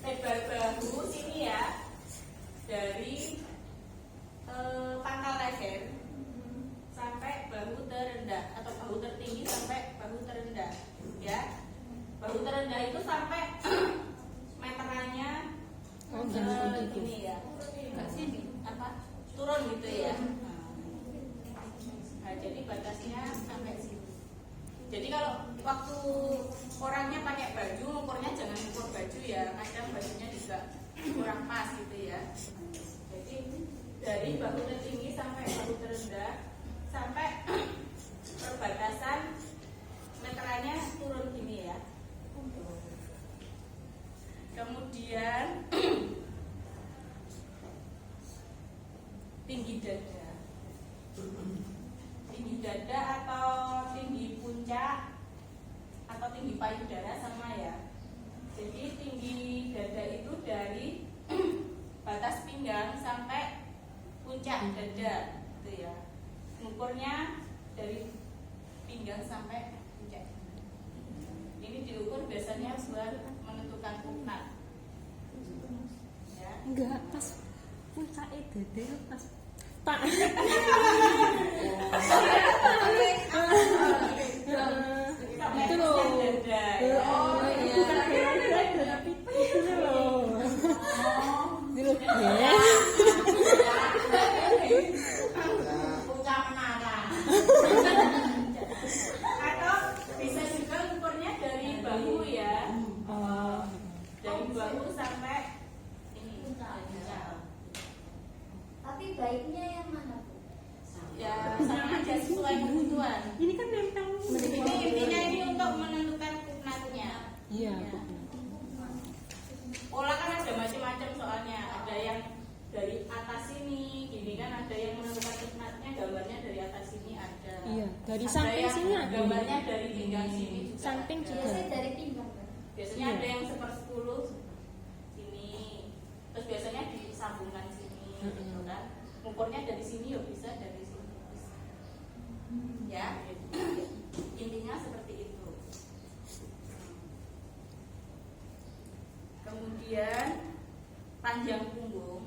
lebar bahu sini ya, dari pangkal leher sampai bahu terendah atau bahu tertinggi sampai bahu terendah ya. Bahu terendah itu sampai meterannya gini ya, ke sini apa turun gitu ya. Nah, jadi batasnya sampai sini. Jadi kalau waktu orangnya pakai baju, ukurnya jangan ukur baju ya, kadang bajunya juga kurang pas gitu ya. Jadi dari bahu tertinggi sampai bahu terendah sampai perbatasan meterannya turun gini ya. Kemudian tinggi dada. Tinggi dada atau tinggi puncak atau tinggi payudara sama ya. Jadi tinggi dada itu dari batas pinggang sampai puncak dada gitu ya. Ukurnya dari pinggang sampai puncak. Ini diukur biasanya buat menentukan punat. Ya. Enggak, pas puncak dada pas tak. Itu loh. Oh iya. Bukan dada tapi itu loh. Ini loh. Puncak menara. Atau bisa juga ukurnya dari bahu ya. Dari bahu sampai ini puncak. Tapi baiknya yang mana Bu? Ya sama aja sesuai kebutuhan. Ini kan nempel. Ini intinya ini untuk menentukan punatnya. Iya. Pola kan ada macam-macam soalnya. Ada yang dari atas sini, gini kan ada yang menentukan punatnya gambarnya dari atas sini ada. Iya, dari Ada samping yang sini ada. gambarnya dari pinggang sini juga. Samping ada. juga. Biasanya dari pinggang Pak. Biasanya Iya. ada yang 1/10 sini. Terus biasanya disambungkan sini gitu kan. Ukurnya dari sini ya bisa, dari sini bisa. Ya. Intinya seperti itu. Kemudian panjang punggung.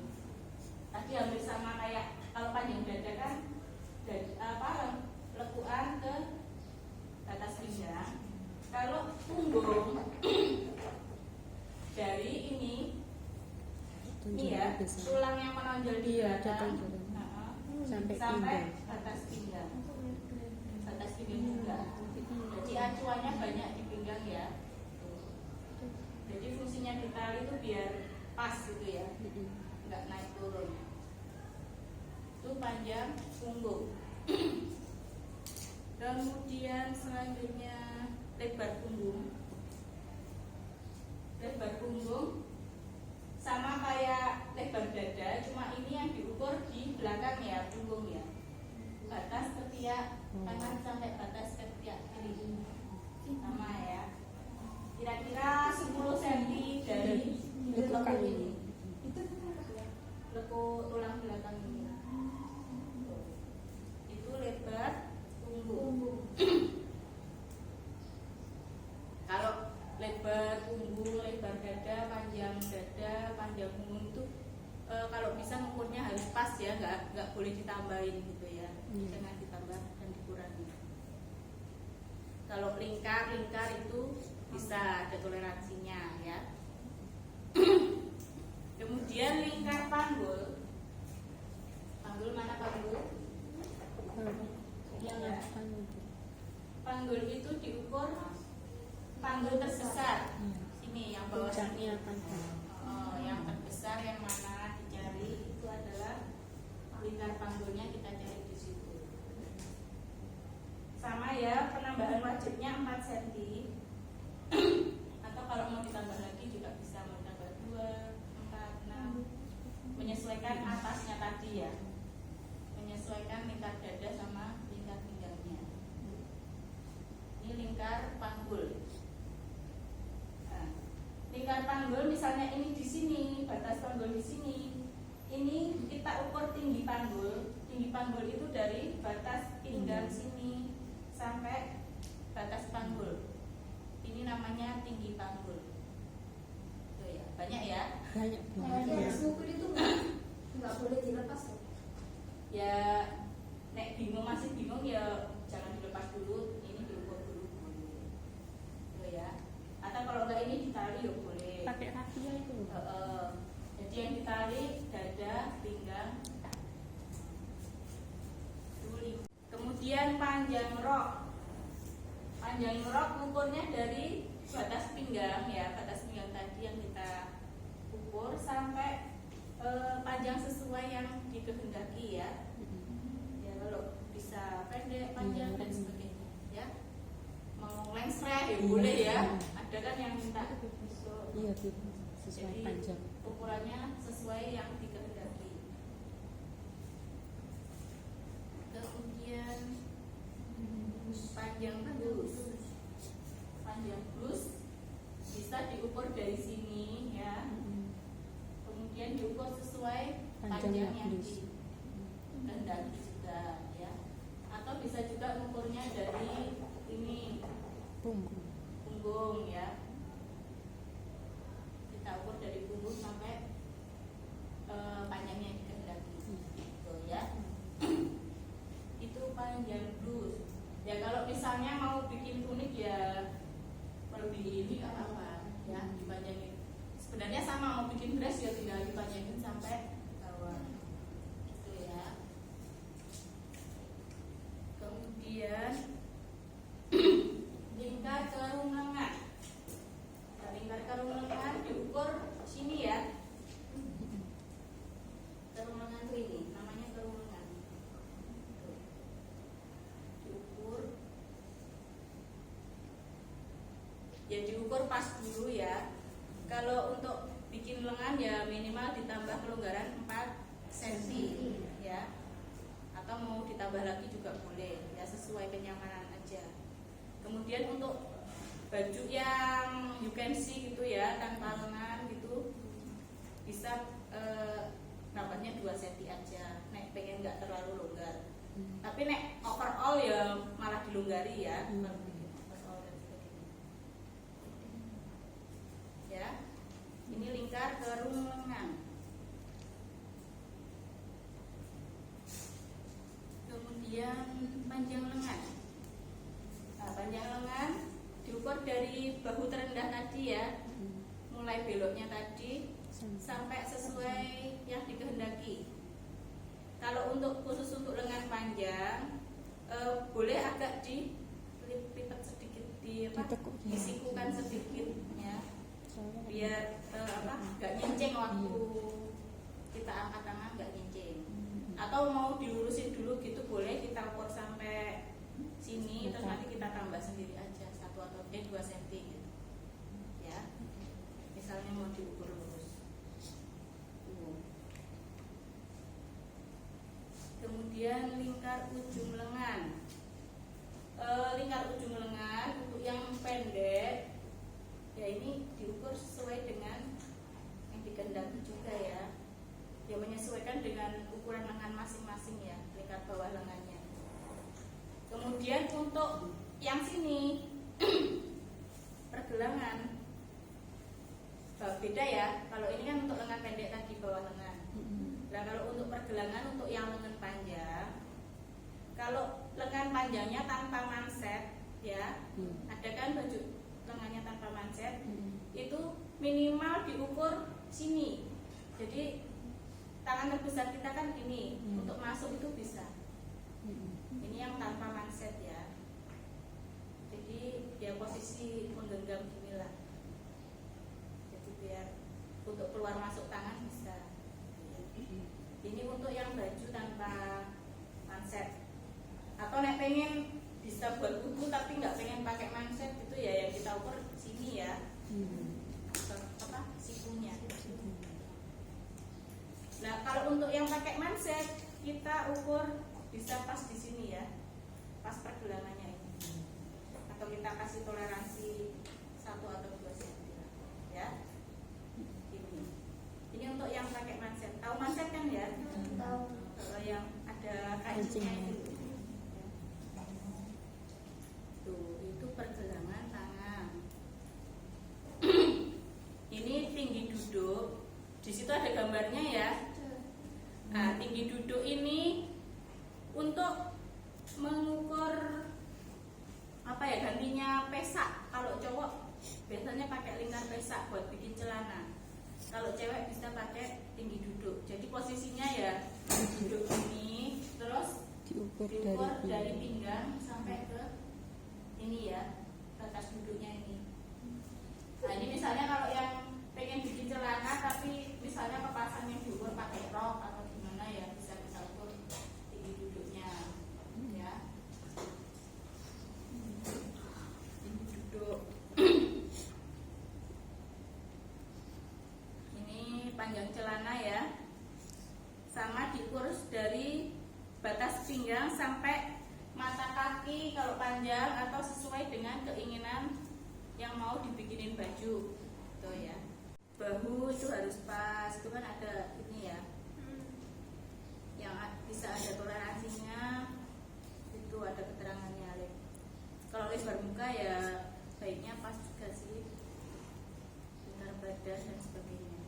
Tadi hampir sama kayak kalau panjang dada kan lekuan ke batas pinggang. Kalau punggung dari ini ya, tulang yang menonjol di Iya, belakang sampai sampai pinggang. batas pinggang. Batas pinggang juga. Jadi acuannya banyak di pinggang ya. Jadi fungsinya di tali itu biar pas gitu ya, nggak naik turun. Itu panjang punggung. Kemudian selanjutnya lebar punggung. Lebar punggung sama kayak lebar dada, cuma ini yang diukur di belakang ya, punggung ya. Batas ketiak kanan sampai batas ketiak kiri. Sama ya. Kira-kira 10 cm dari lekuk ini. Lekuk tulang belakang ini. Itu lebar punggung. Kalau lebar punggung, lebar dada, panjang punggung itu kalau bisa ngukurnya harus pas ya, nggak boleh ditambahin gitu ya. Jangan ditambah dan dikurangi. Kalau lingkar itu bisa ada toleransinya ya. Kemudian lingkar panggul. Panggul mana panggul? Yang ya. Panggul itu diukur panggul terbesar. Sini yang bawah sini. Yang terbesar yang mana dicari itu adalah lingkar panggulnya, kita cari di situ. Sama ya, penambahan wajibnya 4 cm. Atau kalau mau ditambah lagi juga bisa, mau tambah 2, 4, 6. Menyesuaikan atasnya tadi ya. Menyesuaikan lingkar dada sama lingkar pinggangnya. Ini lingkar panggul. Nah, lingkar panggul misalnya ini di sini, batas panggul di sini. Ini kita ukur tinggi panggul. Tinggi panggul itu dari batas pinggang sini sampai batas panggul. Ini namanya tinggi panggul. Tuh ya, banyak ya banyak Nah, banget yang ya. sumur itu nggak boleh dilepas tuh. Ya nek bingung masih bingung ya jangan dilepas dulu, ini diukur dulu boleh. Gitu ya. Atau kalau enggak ini ditali ya boleh. Pakai rafia itu. Jadi yang ditali dada, pinggang, tuli. Kemudian panjang rok. Panjang rok ukurnya dari batas pinggang ya, batas pinggang tadi yang kita ukur sampai panjang sesuai yang dikehendaki ya. Ya kalau bisa pendek, panjang dan sebagainya ya. Mau lengser ya boleh ya. Ada kan yang minta Iya, sesuai jadi panjang. ukurannya sesuai yang dikehendaki. Kemudian panjang blus. Panjang blus bisa diukur dari sini ya. Kemudian diukur sesuai Panjangnya panjang yang blus. dikehendaki juga ya. Atau bisa juga ukurnya dari ini punggung ya. Kita ukur dari punggung sampai panjangnya yang dikehendaki gitu ya. Itu panjang blus. Ya kalau misalnya mau bikin tunik ya lebih ini nggak apa-apa ya, dipanjangin. Sebenarnya sama mau bikin dress ya tinggal dipanjangin sampai bawah gitu ya. Kemudian lingkar kerung lengan. Nah, lingkar kerung lengan diukur sini ya. Kerung lengan tuh ini namanya kerung lengan. Tuh. Diukur. Ya diukur pas dulu ya. Kalau untuk bikin lengan ya minimal ditambah kelonggaran 4 cm ya. Atau mau ditambah lagi juga boleh ya, sesuai kenyamanan aja. Kemudian untuk baju yang you can see gitu ya, tanpa lengan gitu bisa rapatnya 2 cm aja. Nek pengen nggak terlalu longgar. Tapi nek overall ya malah dilonggari ya. Overall dan sebagainya. Ya. Ini lingkar kerung lengan. Kemudian panjang lengan. Nah, panjang lengan diukur dari bahu terendah tadi ya, mulai beloknya tadi sampai sesuai yang dikehendaki. Kalau untuk khusus untuk lengan panjang, boleh agak dilipat sedikit, disikukan sedikit ya, biar nggak nyenceng waktu kita angkat tangan, nggak nyenceng. Atau mau dilurusin dulu gitu boleh, kita ukur sampai sini terus nanti kita tambah sendiri aja 1 atau 2 cm gitu ya, misalnya mau diukur lurus. Kemudian lingkar ujung lengan. Lingkar ujung lengan untuk yang pendek ya ini diukur sesuai dengan yang dikehendaki juga ya. Ya menyesuaikan dengan ukuran lengan masing-masing ya, lingkar bawah lengannya. Kemudian untuk yang sini pergelangan beda ya. Kalau ini kan untuk lengan pendek tadi bawah lengan. Nah kalau untuk pergelangan untuk yang lengan panjang, kalau lengan panjangnya tanpa manset ya, ada kan baju lengannya tanpa manset, itu minimal diukur sini. Jadi tangan terbesar kita kan ini, untuk masuk itu bisa. Ini yang tanpa manset ya. Jadi ya posisi menggenggam gini lah. Jadi biar untuk keluar masuk tangan bisa. Ini untuk yang baju tanpa manset. Atau nek pengen bisa buat kuku tapi nggak pengen pakai manset itu ya yang kita ukur sini ya. Sikunya. Nah kalau untuk yang pakai manset kita ukur bisa pas di sini ya, pas pergelangannya ini. Atau kita kasih toleransi 1 atau 2 cm ya. Ini untuk yang pakai manset. Tahu manset kan ya? Tahu. Kalau yang ada kancingnya itu. Tuh, itu pergelangan tangan. Ini tinggi duduk situ ada gambarnya ya. Nah, tinggi duduk ini untuk mengukur apa ya, gantinya pesak. Kalau cowok biasanya pakai lingkar pesak buat bikin celana. Kalau cewek bisa pakai tinggi duduk. Jadi posisinya ya duduk ini, terus diukur dari pinggang sampai ke ini ya, batas duduknya ini. Nah ini misalnya kalau yang pengen bikin celana tapi misalnya kepasangnya diukur pakai rok atau gimana ya, bisa kita ukur tinggi duduknya ya. Tinggi duduk. Ini panjang celana ya, sama diukur dari batas pinggang sampai mata kaki kalau panjang atau sesuai dengan keinginan yang mau dibikinin baju gitu ya. Bahu itu harus pas, itu kan ada ini ya, yang bisa ada toleransinya, itu ada keterangannya. Kalau lebar muka ya baiknya pas juga sih, lingkar badan dan sebagainya.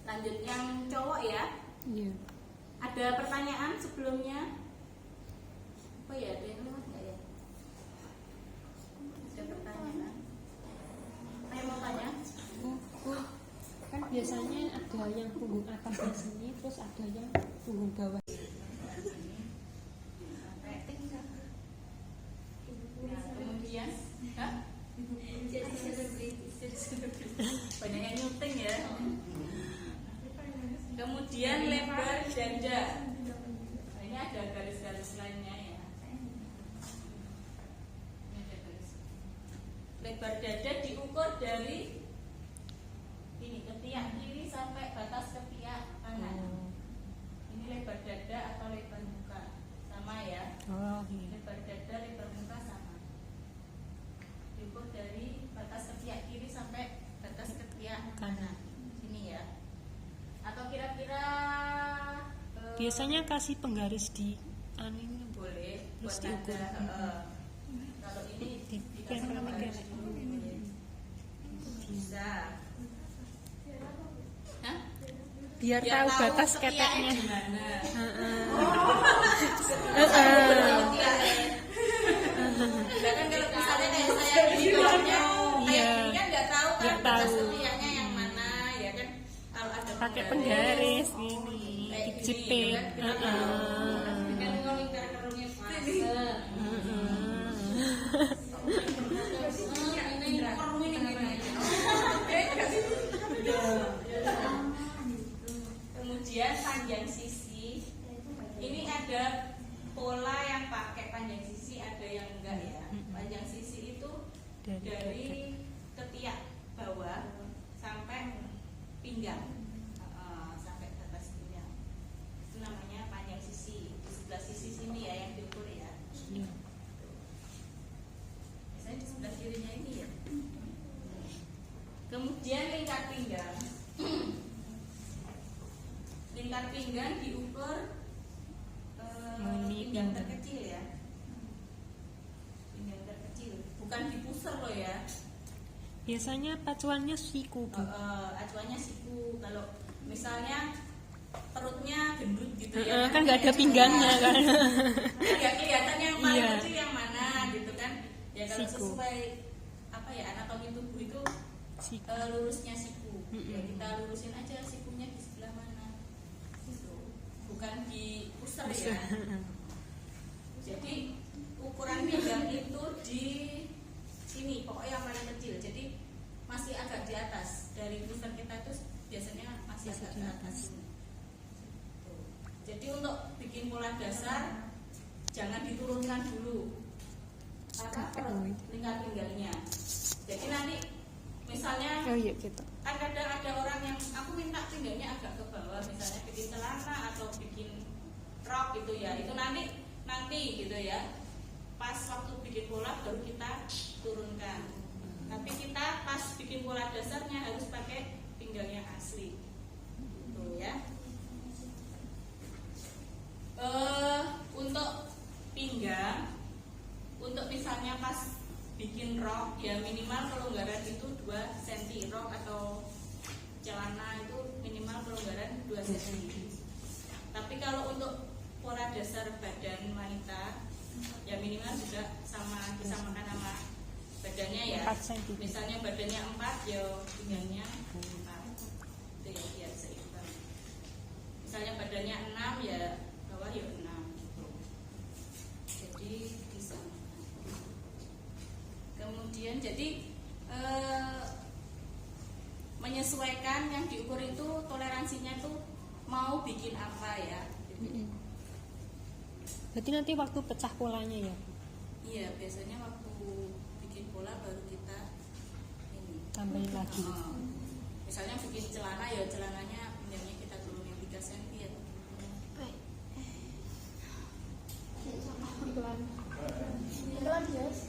Lanjut yang cowok ya. Iya. Ada pertanyaan sebelumnya? Oh ya, ada yang lewat nggak ya? Ada pertanyaan? Saya mau tanya. Kan biasanya ada yang punggung atas di sini, terus ada yang punggung bawah. Nah, kemudian, hah? Banyak yang nyuting ya. Kemudian lebar dada. Nah, ini ada garis-garis lainnya ya. Ini ada garis. Lebar dada diukur dari ini ketiak kiri sampai batas ketiak kanan. Ini lebar dada atau lebar muka, sama ya. Oh, iya. Lebar dada, lebar muka sama. Diukur dari batas ketiak kiri sampai batas ketiak kanan. Sini ya. Atau kira-kira Biasanya kasih penggaris di ini boleh buat terus diukur. nada. Kalau ini dikasih penggaris dulu boleh. Bisa. Hah? Biar tahu batas ketiaknya keteknya. gimana. Nah, kan kalau misalnya kayak saya gini bawahnya kayak gini kan nggak tahu kan Nggak batas tahu. ketiaknya yang mana ya kan. Kalau ada Pakai penggaris gini, kayak gini, dijepit. kan kita tahu. Kan kalau lingkar kerungnya fase. Ini kerung ini gimana? Kemudian panjang sisi. Ini ada pola yang pakai panjang sisi, ada yang enggak ya. Panjang sisi itu dari ketiak bawah sampai pinggang, sampai ke atas pinggang. Itu namanya panjang sisi. Di sebelah sisi sini ya yang diukur ya. Iya. Biasanya di sebelah kirinya ini ya. Kemudian lingkar pinggang. Lingkar pinggang diukur Ini pinggang pinggang. terkecil ya. Pinggang terkecil, bukan di pusar loh ya. Biasanya pacuannya siku, Bu. Acuannya siku. Kalau misalnya perutnya gendut gitu ya, Kan nggak ada pinggangnya kan. nggak kelihatan yang paling Iya. kecil yang mana gitu kan. Ya kalau Siku. sesuai apa ya anatomi tubuh itu Siku. lurusnya siku. Ya Mm-mm. kita lurusin aja sikunya di sebelah mana. Gitu. Bukan di pusar ya. Jadi ukuran pinggang itu di sini pokoknya yang paling kecil. Jadi masih agak di atas dari pusar kita itu biasanya masih agak ke atas ini. Tuh. Jadi untuk bikin pola dasar jangan diturunkan dulu lingkar pinggangnya. Jadi nanti misalnya Oh iya gitu. kan kadang ada orang yang aku minta pinggangnya agak ke bawah, misalnya bikin celana atau bikin rok gitu ya, itu nanti gitu ya, pas waktu bikin pola baru kita turunkan. Tapi kita pas bikin pola dasarnya harus pakai pinggang yang asli gitu ya. Untuk pinggang, untuk misalnya pas bikin rok ya minimal kelonggaran itu 2 cm, rok atau celana itu minimal kelonggaran 2 cm. Tapi kalau untuk pola dasar badan wanita ya minimal juga disamakan sama badannya ya. 4 cm. Misalnya badannya 4 ya pinggangnya 4. Itu ya biar seimbang. Misalnya badannya 6 ya bawah ya 6 gitu. Jadi bisa. Kemudian jadi menyesuaikan yang diukur itu toleransinya tuh mau bikin apa ya. Berarti nanti waktu pecah polanya ya Iya, biasanya waktu bikin pola baru kita ini tambahin lagi. misalnya bikin celana ya celananya pinggangnya kita turunin 3 cm ya. Iklan guys.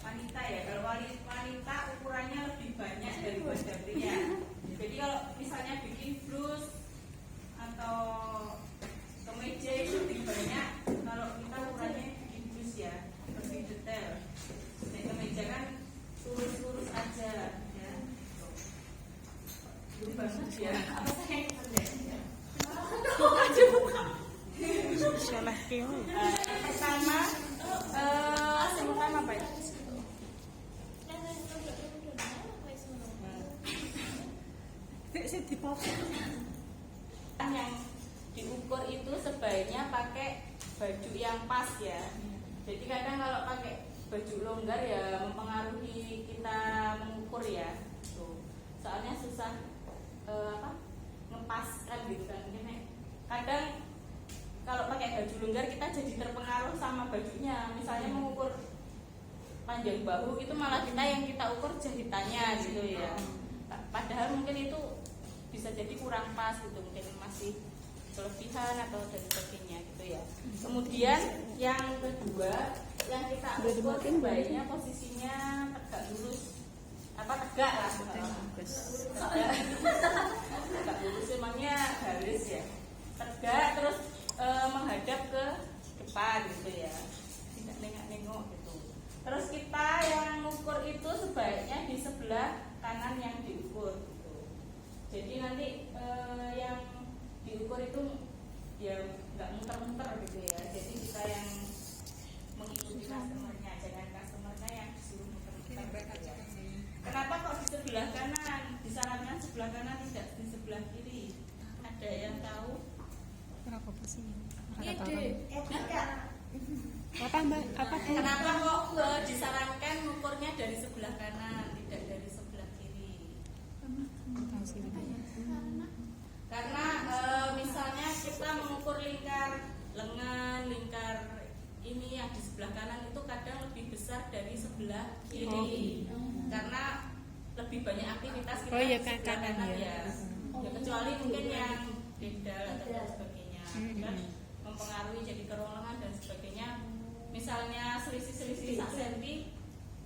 Wanita ya, kalau wanita ukurannya lebih banyak daripada pria. Jadi kalau misalnya bikin blus atau kemeja itu lebih banyak. Kalau kita ukurannya bikin blus ya lebih detail. Nah, kemeja kan lurus-lurus aja ya. Jadi banget ya. Apa saya kerja? Salah keo. Pertama, yang pertama apa ya? Yang diukur itu sebaiknya pakai baju yang pas ya. Jadi kadang kalau pakai baju longgar ya mempengaruhi kita mengukur ya. Tuh. Soalnya susah ngepaskan gitu kan. Kadang kalau pakai baju longgar kita jadi terpengaruh sama bajunya. Misalnya mengukur panjang bahu itu malah yang kita ukur jahitannya gitu ya. Padahal mungkin itu bisa jadi kurang pas gitu, mungkin masih kelebihan atau dan sebagainya gitu ya. Kemudian yang kedua yang kita ukur sebaiknya posisinya tegak lurus, tegak lah, tegak lurus emangnya harus ya, tegak terus menghadap ke depan gitu ya, tidak nengok-nengok gitu. Terus kita yang mengukur itu sebaiknya di sebelah kanan yang diukur gitu. Jadi nanti yang diukur itu ya nggak muter-muter gitu ya. Jadi kita yang mengikuti customernya, jangan customernya yang disuruh muter-muter gitu ya. Kenapa kok di sebelah kanan? Disarankan sebelah kanan tidak di sebelah kiri. Ada yang tahu? Berapa posisinya? Apa Mbak? Apa? Kenapa kok disarankan mengukurnya dari sebelah kanan, tidak dari sebelah kiri? Karena misalnya kita mengukur lingkar lengan, lingkar ini yang di sebelah kanan itu kadang lebih besar dari sebelah kiri. Karena lebih banyak aktivitas kita di sebelah kanan ya. Ya kecuali mungkin yang bedal atau dan sebagainya, kan mempengaruhi jadi kerong lengan dan sebagainya. Misalnya selisih-selisih 1 cm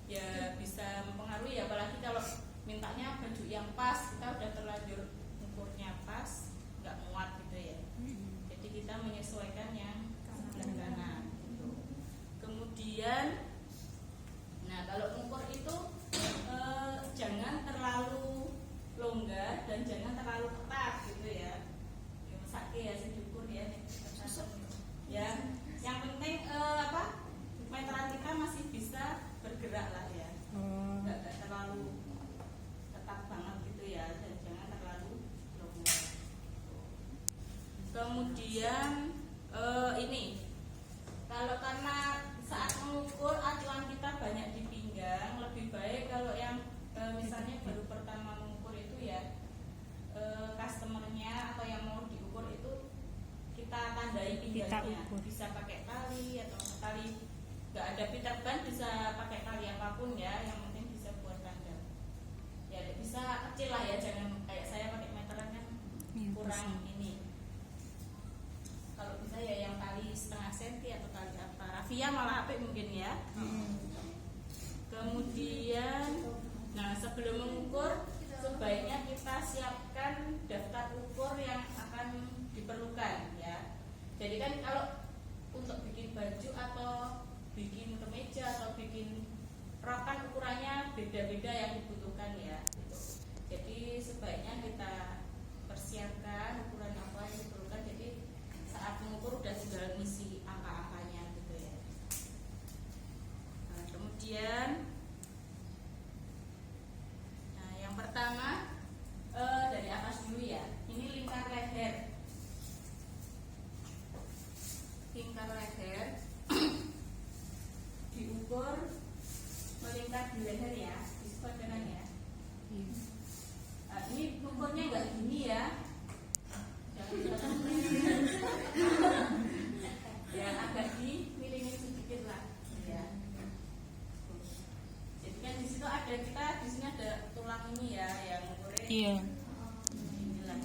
ya bisa mempengaruhi ya, apalagi kalau mintanya baju yang pas, kita udah terlanjur ukurnya pas, nggak muat gitu ya. Jadi kita menyesuaikan yang sebelah kanan gitu. Kemudian nah kalau ukur itu jangan terlalu longgar dan jangan terlalu ketat gitu ya. Sakit ya sedukur ya. Ya, yang penting meteran kita masih bisa bergerak lah ya. Nggak terlalu ketat banget gitu ya, dan jangan terlalu longgar. Kemudian ini kalau karena saat mengukur acuan kita banyak di pinggang, lebih baik kalau yang misalnya baru pertama mengukur itu ya customernya atau yang mau diukur itu kita tandai pinggangnya, bisa pakai tali atau tali nggak ada Peter Pan, bisa pakai tali apapun ya, yang penting bisa buat tanda ya, bisa kecil lah ya, jangan kayak saya pakai meteran kan kurang ini. Kalau bisa ya yang tali setengah senti atau tali apa, rafia malah apik mungkin ya. Kemudian nah sebelum mengukur sebaiknya kita siapkan daftar ukur yang akan diperlukan ya. Jadi kan kalau untuk bikin baju bikin kemeja atau bikin rok kan ukurannya beda-beda yang dibutuhkan ya gitu. Jadi sebaiknya kita persiapkan ukuran apa yang diperlukan, jadi saat mengukur udah tinggal ngisi angka-angkanya gitu ya. Nah, kemudian yang pertama dari atas dulu ya, ini lingkar leher. Lingkar leher diukur melingkar di leher ya, di sebelah ya. Nah, ini ukurnya enggak gini ya, ya agak dimilingin sedikit lah ya. Jadi kan di situ ada di sini ada tulang ini ya yang ukurnya. Iya. Inilah.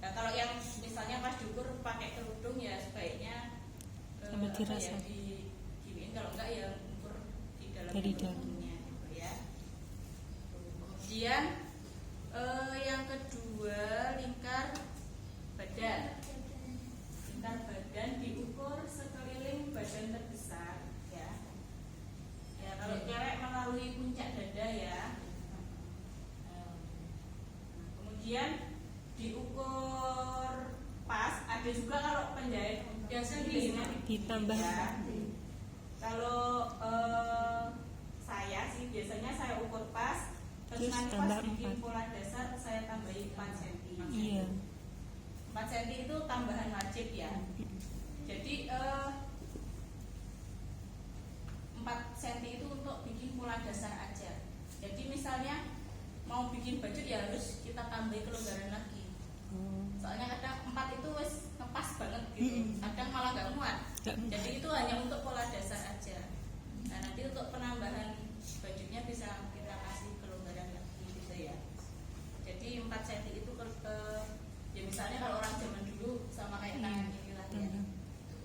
Nah, kalau yang misalnya pas diukur pakai kerudung ya sebaiknya sambil dirasa. diginiin, kalau enggak ya ukur di dalam Dari kerudungnya gitu ya. Kemudian yang kedua lingkar badan. Lingkar badan diukur sekeliling badan terbesar ya. Ya kalau cewek melalui puncak dada ya. Kemudian diukur pas, ada juga kalau penjahit biasa Ditambah. ya. Kalau saya sih biasanya saya ukur pas, terus Terus nanti tambah pas bikin 4. pola dasar saya tambahin 4 cm. Iya. 4 cm itu tambahan wajib ya. Jadi 4 cm itu untuk bikin pola dasar aja. Jadi misalnya mau bikin baju ya harus kita tambahin kelonggaran lagi. Soalnya kadang 4 itu wes ngepas banget gitu. Kadang malah nggak muat. Jadi itu hanya untuk pola dasar aja. Nah nanti untuk penambahan bajunya bisa kita kasih kelonggaran lagi gitu ya. Jadi 4 cm itu ya misalnya kalau orang zaman dulu sama kayak tangan inilah ya,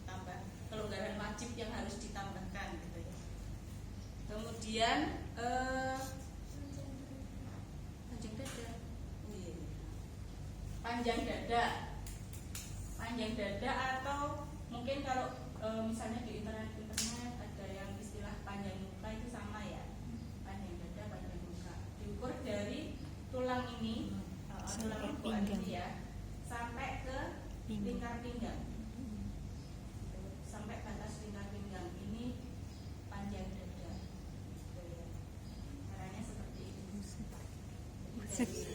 tambah kelonggaran wajib yang harus ditambahkan gitu ya. Kemudian panjang dada. Panjang dada atau mungkin kalau misalnya di internet ada yang istilah panjang muka, itu sama ya. Panjang dada, panjang muka. Diukur dari tulang ini, tulang lengkuan ini ya, sampai ke lingkar pinggang. Sampai batas lingkar pinggang ini panjang dada. Caranya seperti ini. Jadi